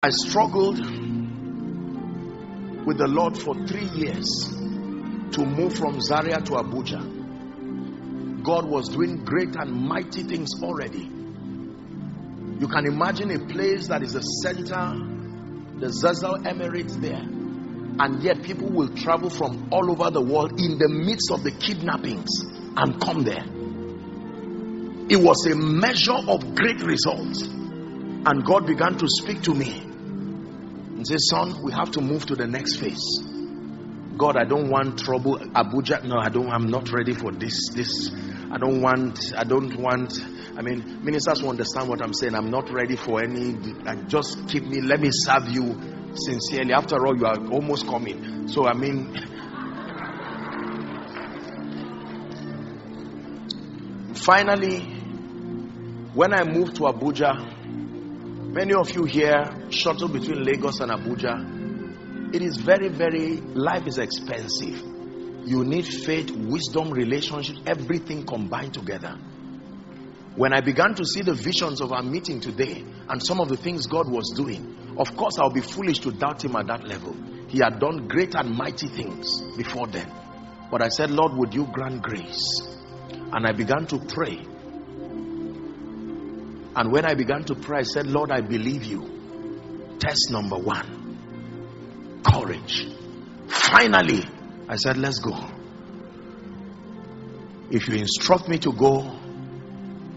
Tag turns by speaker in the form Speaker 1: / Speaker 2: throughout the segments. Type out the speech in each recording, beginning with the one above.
Speaker 1: I struggled with the Lord for 3 years to move from Zaria to Abuja. God was doing great and mighty things already. You can imagine a place that is the center, the Zazzal Emirates there, and yet people will travel from all over the world in the midst of the kidnappings and come there. It was a measure of great results, and God began to speak to me and say, son, we have to move to the next phase. God, I don't want trouble. Abuja, no, I'm not ready for this. I mean, ministers will understand what I'm saying. I'm not ready for any, just let me serve you sincerely. After all, you are almost coming. So, I mean, finally, when I moved to Abuja, many of you here shuttle between Lagos and Abuja. It is very, life is expensive. You need faith, wisdom, relationship, everything combined together. When I began to see the visions of our meeting today and some of the things God was doing, of course I'll be foolish to doubt him at that level. He had done great and mighty things before then. But I said, Lord, would you grant grace? And I began to pray. And when I began to pray, I said, Lord, I believe you. Test number 1. Courage. Finally, I said, let's go. If you instruct me to go,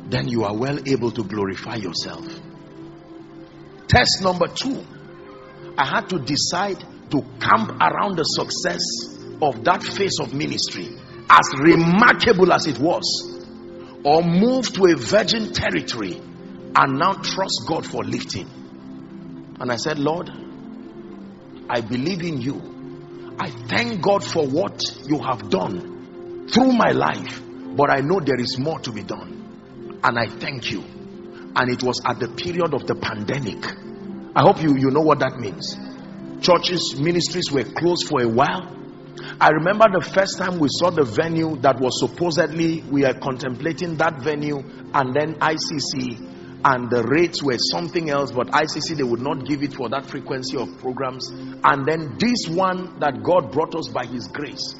Speaker 1: then you are well able to glorify yourself. Test number 2, I had to decide to camp around the success of that phase of ministry, as remarkable as it was, or move to a virgin territory and now trust God for lifting. And I said, Lord, I believe in you. I thank God for what you have done through my life, but I know there is more to be done, and I thank you. And it was at the period of the pandemic. I hope you know what that means. Churches, ministries were closed for a while. I remember the first time we saw the venue that was supposedly, we are contemplating that venue, and then ICC, and the rates were something else, but ICC, they would not give it for that frequency of programs. And then this one that God brought us by his grace,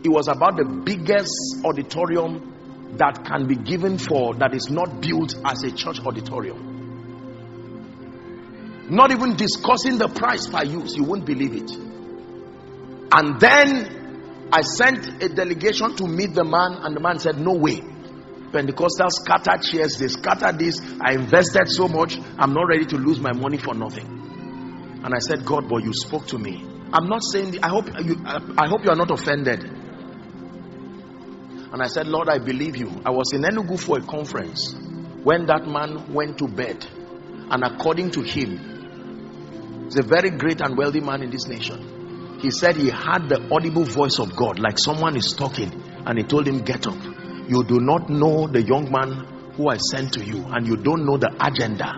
Speaker 1: it was about the biggest auditorium that can be given for, that is not built as a church auditorium. Not even discussing the price per use, you won't believe it. And then I sent a delegation to meet the man, and the man said, no way. Pentecostals scatter chairs, they scatter this. I invested so much, I'm not ready to lose my money for nothing. And I said, God, but you spoke to me. I'm not saying, I hope you are not offended. And I said, Lord, I believe you. I was in Enugu for a conference when that man went to bed, and according to him, he's a very great and wealthy man in this nation. He said he had the audible voice of God, like someone is talking, and he told him, get up. You do not know the young man who I sent to you, and you don't know the agenda.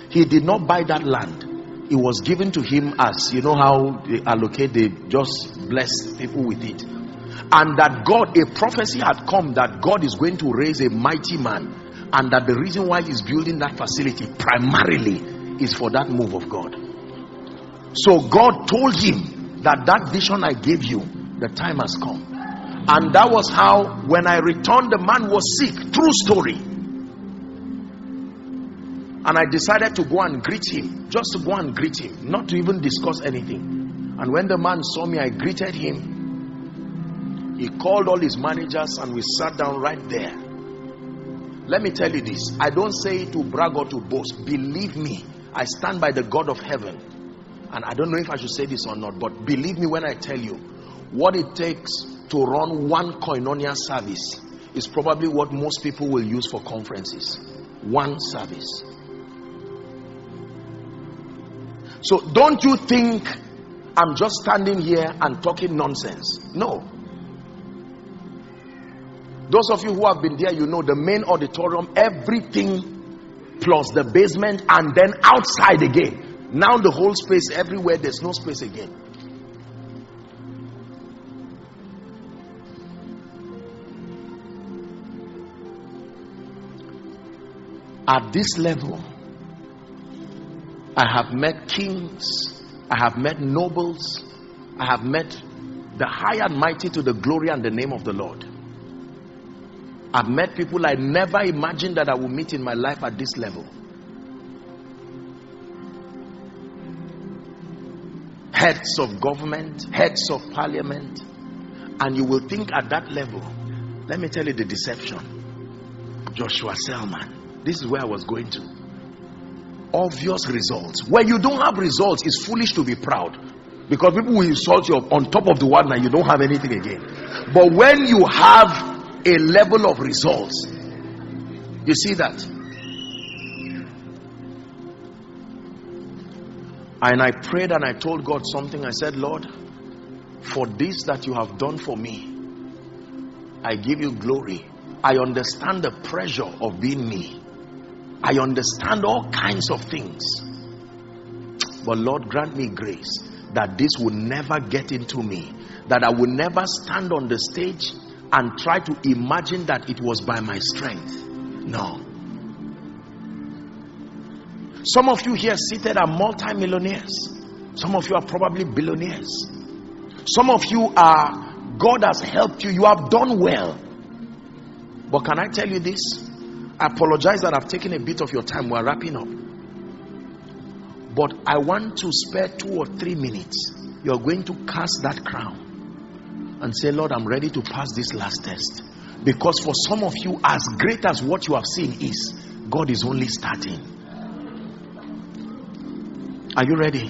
Speaker 1: He did not buy that land. It was given to him as, you know how they allocate, they just bless people with it. And that God, a prophecy had come that God is going to raise a mighty man, and that the reason why he's building that facility primarily is for that move of God. So God told him that vision I gave you, the time has come. And that was how, when I returned, the man was sick. True story. And I decided to go and greet him. Just to go and greet him, not to even discuss anything. And when the man saw me, I greeted him. He called all his managers, and we sat down right there. Let me tell you this, I don't say it to brag or to boast. Believe me, I stand by the God of heaven. And I don't know if I should say this or not, but believe me when I tell you, what it takes to run one Koinonia service is probably what most people will use for conferences. One service. So don't you think I'm just standing here and talking nonsense? No. Those of you who have been there, you know the main auditorium, everything plus the basement, and then outside again. Now the whole space, everywhere, there's no space again. At this level, I have met kings, I have met nobles, I have met the high and mighty to the glory and the name of the Lord. I've met people I never imagined that I would meet in my life at this level. Heads of government, heads of parliament, and you will think at that level. Let me tell you the deception. Joshua Selman, this is where I was going to. Obvious results. When you don't have results, it's foolish to be proud, because people will insult you on top of the one and you don't have anything again. But when you have a level of results, you see that. And I prayed and I told God something. I said, Lord, for this that you have done for me, I give you glory. I understand the pressure of being me. I understand all kinds of things. But Lord, grant me grace that this will never get into me, that I will never stand on the stage and try to imagine that it was by my strength. No. Some of you here seated are multi-millionaires. Some of you are probably billionaires. Some of you are, God has helped you, you have done well. But can I tell you this? I apologize that I've taken a bit of your time. We're wrapping up. But I want to spare 2 or 3 minutes. You're going to cast that crown and say, Lord, I'm ready to pass this last test. Because for some of you, as great as what you have seen is, God is only starting. Are you ready?